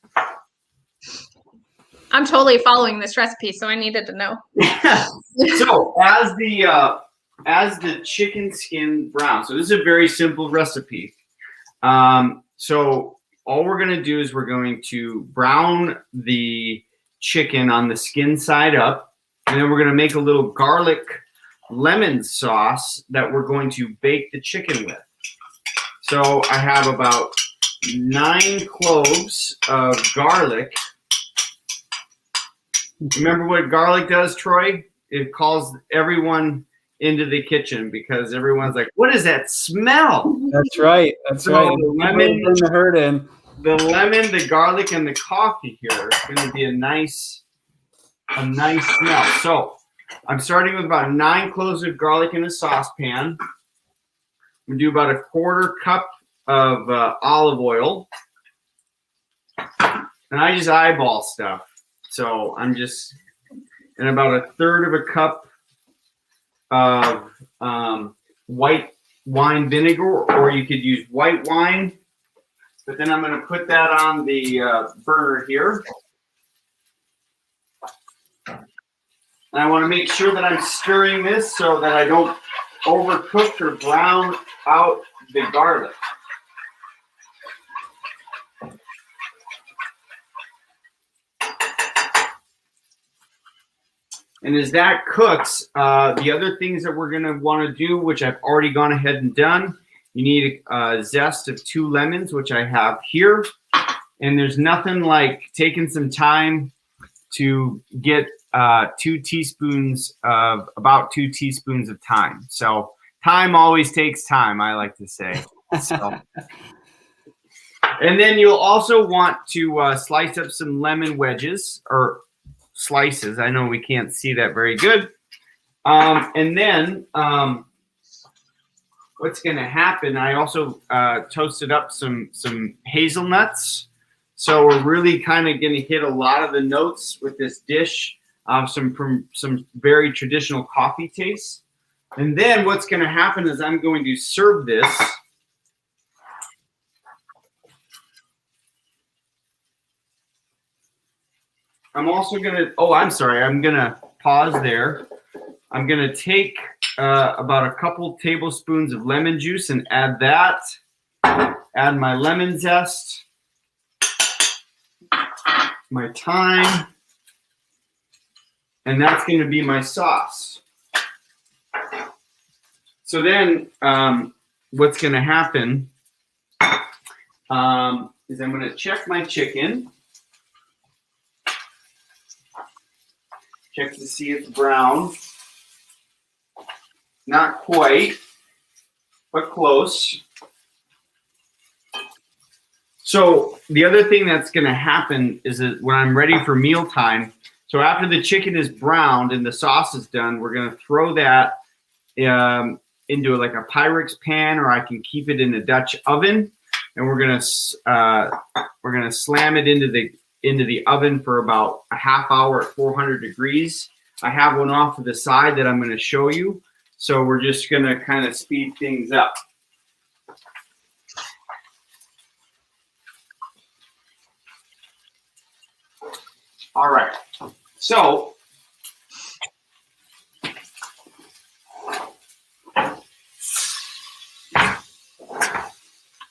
I'm totally following this recipe, so I needed to know. So as the chicken skin brown, so this is a very simple recipe. So all we're going to do is we're going to brown the chicken on the skin side up, and then we're going to make a little garlic lemon sauce that we're going to bake the chicken with. So I have about 9 cloves of garlic. Remember what garlic does, Troy? It calls everyone into the kitchen because everyone's like, what is that smell? That's right. That's right. The lemon, the garlic, and the coffee here is going to be a nice smell. So I'm starting with about 9 cloves of garlic in a saucepan. We do about a 1/4 cup of olive oil, and I just eyeball stuff. So I'm just, and about 1/3 of a cup of white wine vinegar, or you could use white wine. But then I'm going to put that on the burner here. And I want to make sure that I'm stirring this so that I don't overcook or brown out the garlic. And as that cooks, the other things that we're going to want to do, which I've already gone ahead and done, you need a zest of 2 lemons, which I have here. And there's nothing like taking some time to get about 2 teaspoons of thyme. So thyme always takes time, I like to say. So. And then you'll also want to slice up some lemon wedges, or slices. I know we can't see that very good. And then what's going to happen, I also toasted up some hazelnuts. So we're really kind of going to hit a lot of the notes with this dish, some very traditional coffee tastes. And then what's going to happen is I'm going to serve this. I'm also going to, I'm going to pause there. I'm going to take about a couple tablespoons of lemon juice and add that. Add my lemon zest, my thyme, and that's going to be my sauce. So then what's going to happen is I'm going to check my chicken. Check to see it's brown. Not quite, but close. So the other thing that's going to happen is that when I'm ready for mealtime, so after the chicken is browned and the sauce is done, we're going to throw that into like a Pyrex pan, or I can keep it in a Dutch oven, and we're going to slam it into the oven for about a half hour at 400 degrees. I have one off to the side that I'm going to show you. So we're just going to kind of speed things up. All right. So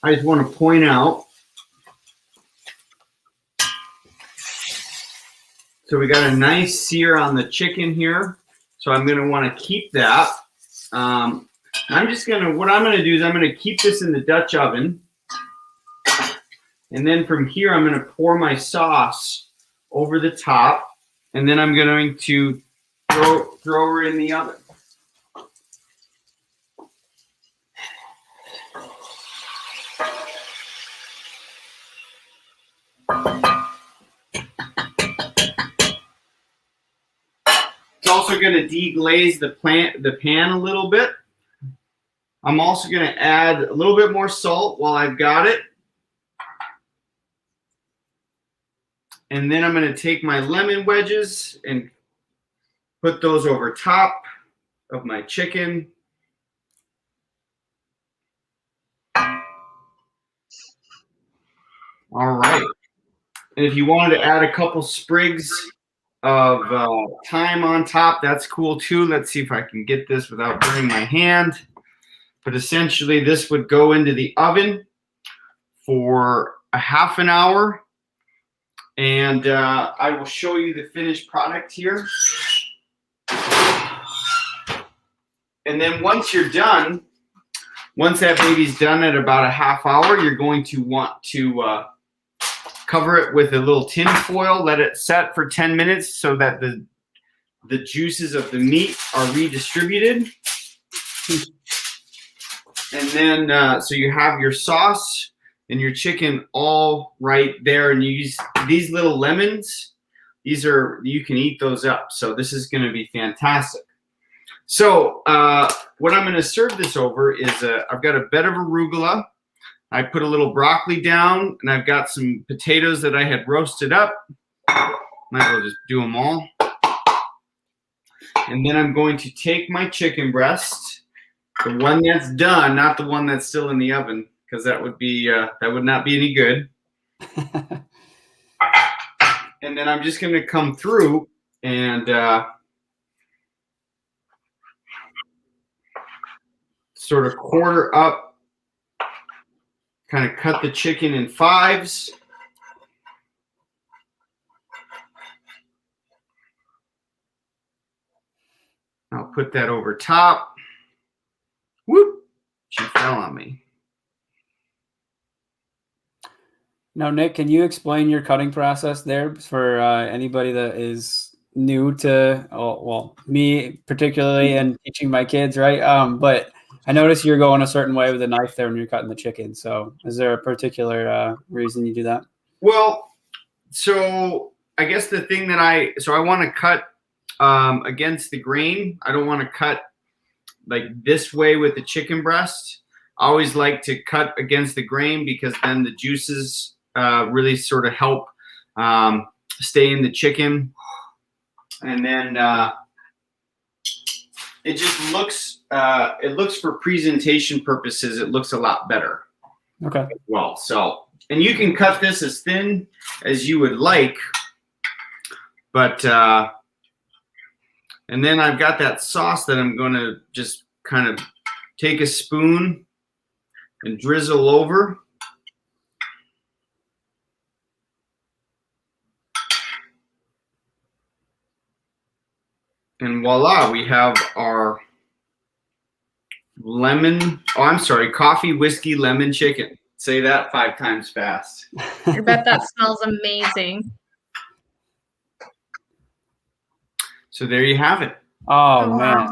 I just want to point out, so we got a nice sear on the chicken here. So I'm going to want to keep that. what I'm going to do is I'm going to keep this in the Dutch oven. And then from here, I'm going to pour my sauce over the top. And then I'm going to throw her in the oven. It's also going to deglaze the pan a little bit. I'm also going to add a little bit more salt while I've got it. And then I'm going to take my lemon wedges and put those over top of my chicken. All right. And if you wanted to add a couple sprigs of thyme on top, that's cool too. Let's see if I can get this without burning my hand. But essentially, this would go into the oven for a half an hour. And I will show you the finished product here. And then once you're done, once that baby's done at about a half hour, you're going to want to cover it with a little tin foil, let it set for 10 minutes so that the juices of the meat are redistributed. And then, so you have your sauce and your chicken all right there. And you use these little lemons. You can eat those up. So this is going to be fantastic. So what I'm going to serve this over is I've got a bed of arugula. I put a little broccoli down, and I've got some potatoes that I had roasted up. Might as well just do them all. And then I'm going to take my chicken breast, the one that's done, not the one that's still in the oven, because that would not be any good. And then I'm just going to come through and sort of quarter up, kind of cut the chicken in fives. I'll put that over top. Whoop! She fell on me. Now, Nick, can you explain your cutting process there for anybody that is new to, well, me particularly, and teaching my kids, right? But I noticed you're going a certain way with a knife there when you're cutting the chicken. So is there a particular reason you do that? Well, so I guess the thing that I want to cut against the grain. I don't want to cut like this way with the chicken breast. I always like to cut against the grain because then the juices really sort of help stay in the chicken. And then it just looks, for presentation purposes, it looks a lot better. Okay. Well, so, and you can cut this as thin as you would like, but, and then I've got that sauce that I'm going to just kind of take a spoon and drizzle over. And voila, we have our coffee, whiskey, lemon chicken. Say that 5 times fast. I bet that smells amazing. So there you have it. Oh, man. Wow.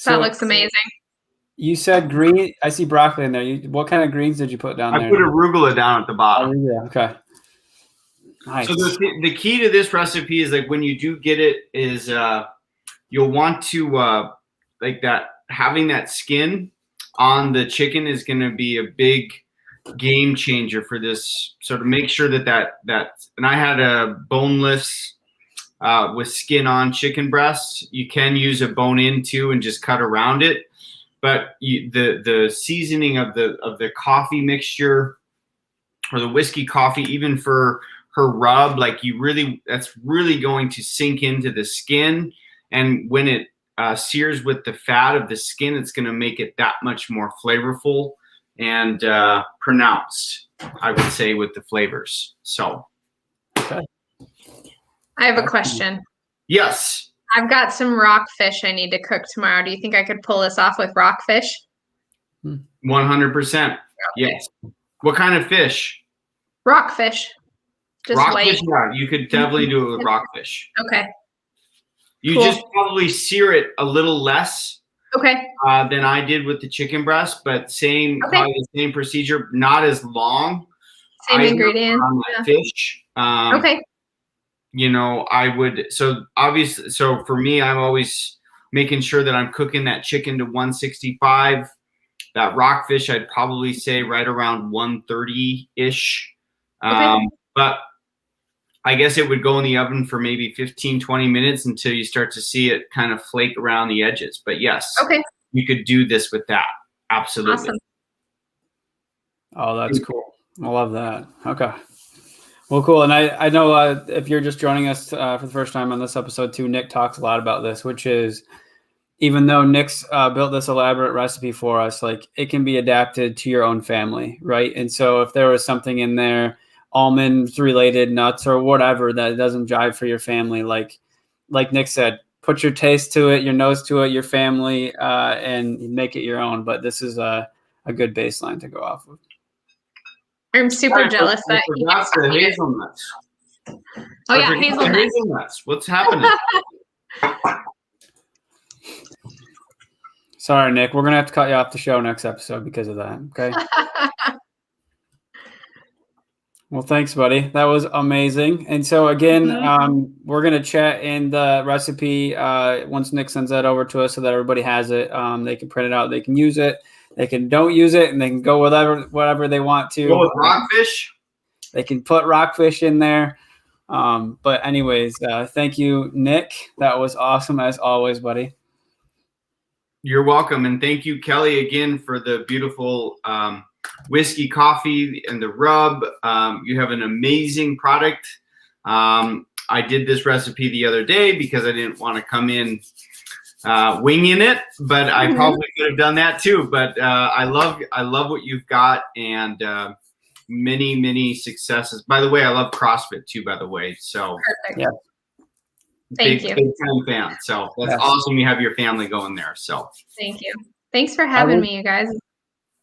That looks amazing. You said green. I see broccoli in there. What kind of greens did you put down there? I put arugula down at the bottom. Oh, yeah. Okay. Nice. So the key to this recipe is like when you do get it is you'll want to like that, having that skin on the chicken is going to be a big game changer for this. So to make sure that and I had a boneless with skin on chicken breast. You can use a bone in too and just cut around it. But the seasoning of the coffee mixture or the whiskey coffee, even for her rub, like that's really going to sink into the skin. And when it sears with the fat of the skin, it's going to make it that much more flavorful and pronounced, I would say, with the flavors. So. Okay. I have a question. Yes. I've got some rockfish I need to cook tomorrow. Do you think I could pull this off with rockfish? 100%. Yes. What kind of fish? Rockfish. Just rockfish, white. yeah, you could definitely do it with rockfish. Okay. You Cool. just probably sear it a little less Okay. than I did with the chicken breast, but probably the same procedure, not as long. Same ingredients. On that fish. Okay. You know, I would, so obviously, so for me, I'm always making sure that I'm cooking that chicken to 165. That rockfish, I'd probably say right around 130-ish. But I guess it would go in the oven for maybe 15, 20 minutes until you start to see it kind of flake around the edges. But yes, you could do this with that. Absolutely. Awesome. Oh, that's cool. I love that. Okay. Well, cool. And I know if you're just joining us for the first time on this episode too, Nick talks a lot about this, which is even though Nick's built this elaborate recipe for us, like it can be adapted to your own family, right? And so if there was something in there, almonds related, nuts or whatever that doesn't jive for your family, like Nick said, put your taste to it, your nose to it, your family, and make it your own. But this is a good baseline to go off of. I'm super jealous that you got the hazelnuts. Oh yeah, hazelnuts. Hazelnuts. What's happening? Sorry, Nick. We're gonna have to cut you off the show next episode because of that. Okay. Well, thanks, buddy. That was amazing. And so again, we're gonna chat in the recipe once Nick sends that over to us, so that everybody has it. They can print it out. They can use it. They can don't use it, and they can go with whatever they want to. Go with rockfish. They can put rockfish in there. But anyways, thank you, Nick. That was awesome as always, buddy. You're welcome, and thank you, Kelly, again for the beautiful whiskey coffee and the rub. You have an amazing product. I did this recipe the other day because I didn't want to come in winging it, but I probably could have done that too. But I love what you've got, and many successes. By the way, I love CrossFit too, by the way. So perfect. Yeah. Thank you. Big time fan. So that's awesome. You have your family going there. So thank you. Thanks for having me, you guys.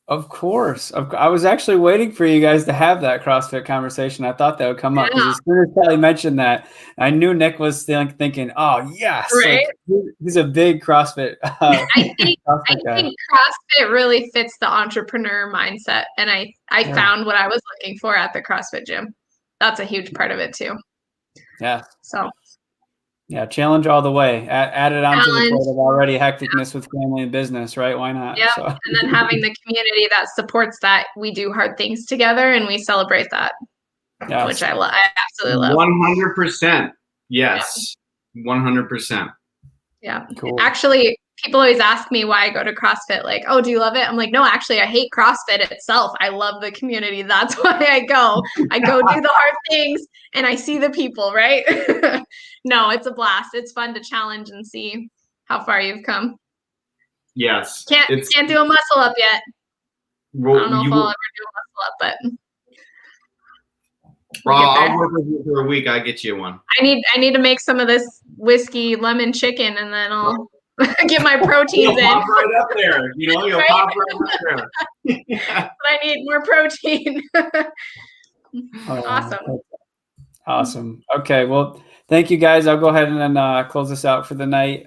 Of course. I was actually waiting for you guys to have that CrossFit conversation. I thought that would come up because as soon as Kelly mentioned that, I knew Nick was thinking, oh, yes. Right? Like, he's a big CrossFit. I think CrossFit really fits the entrepreneur mindset. And I found what I was looking for at the CrossFit gym. That's a huge part of it too. Yeah. So. Yeah, challenge all the way. Add it onto the plate of already hecticness with family and business, right? Why not? Yeah, so. And then having the community that supports that. We do hard things together and we celebrate that, which I absolutely love. 100%. Yes, 100%. Yeah. Cool. Actually, people always ask me why I go to CrossFit. Like, oh, do you love it? I'm like, no, actually, I hate CrossFit itself. I love the community. That's why I go. I go do the hard things and I see the people, right? No, it's a blast. It's fun to challenge and see how far you've come. Yes. Can't do a muscle up yet. Well, I don't know if I'll ever do a muscle up, but I'll work with you for a week. I get you one. I need to make some of this whiskey lemon chicken, and then I'll get my proteins in. Pop right up there. You'll right? pop right up there. But I need more protein. Awesome. Okay. Well, thank you guys. I'll go ahead and then close this out for the night.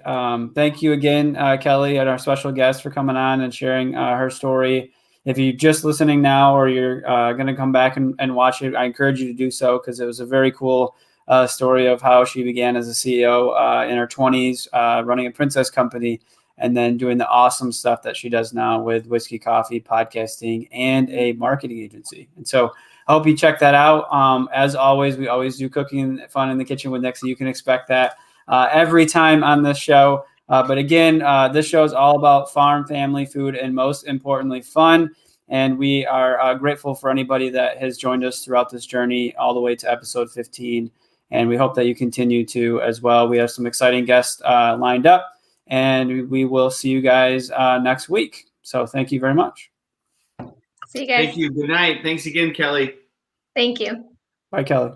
Thank you again, Kelly, and our special guest for coming on and sharing her story. If you're just listening now or you're going to come back and watch it, I encourage you to do so because it was a very cool story of how she began as a CEO in her 20s, running a princess company, and then doing the awesome stuff that she does now with whiskey, coffee, podcasting, and a marketing agency. And so I hope you check that out. As always, we always do cooking fun in the kitchen with Nick, so you can expect that every time on this show. But again, this show is all about farm, family, food, and most importantly, fun. And we are grateful for anybody that has joined us throughout this journey all the way to episode 15. And we hope that you continue to as well. We have some exciting guests lined up, and we will see you guys next week. So thank you very much. See you guys. Thank you. Good night. Thanks again, Kelly. Thank you. Bye, Kelly.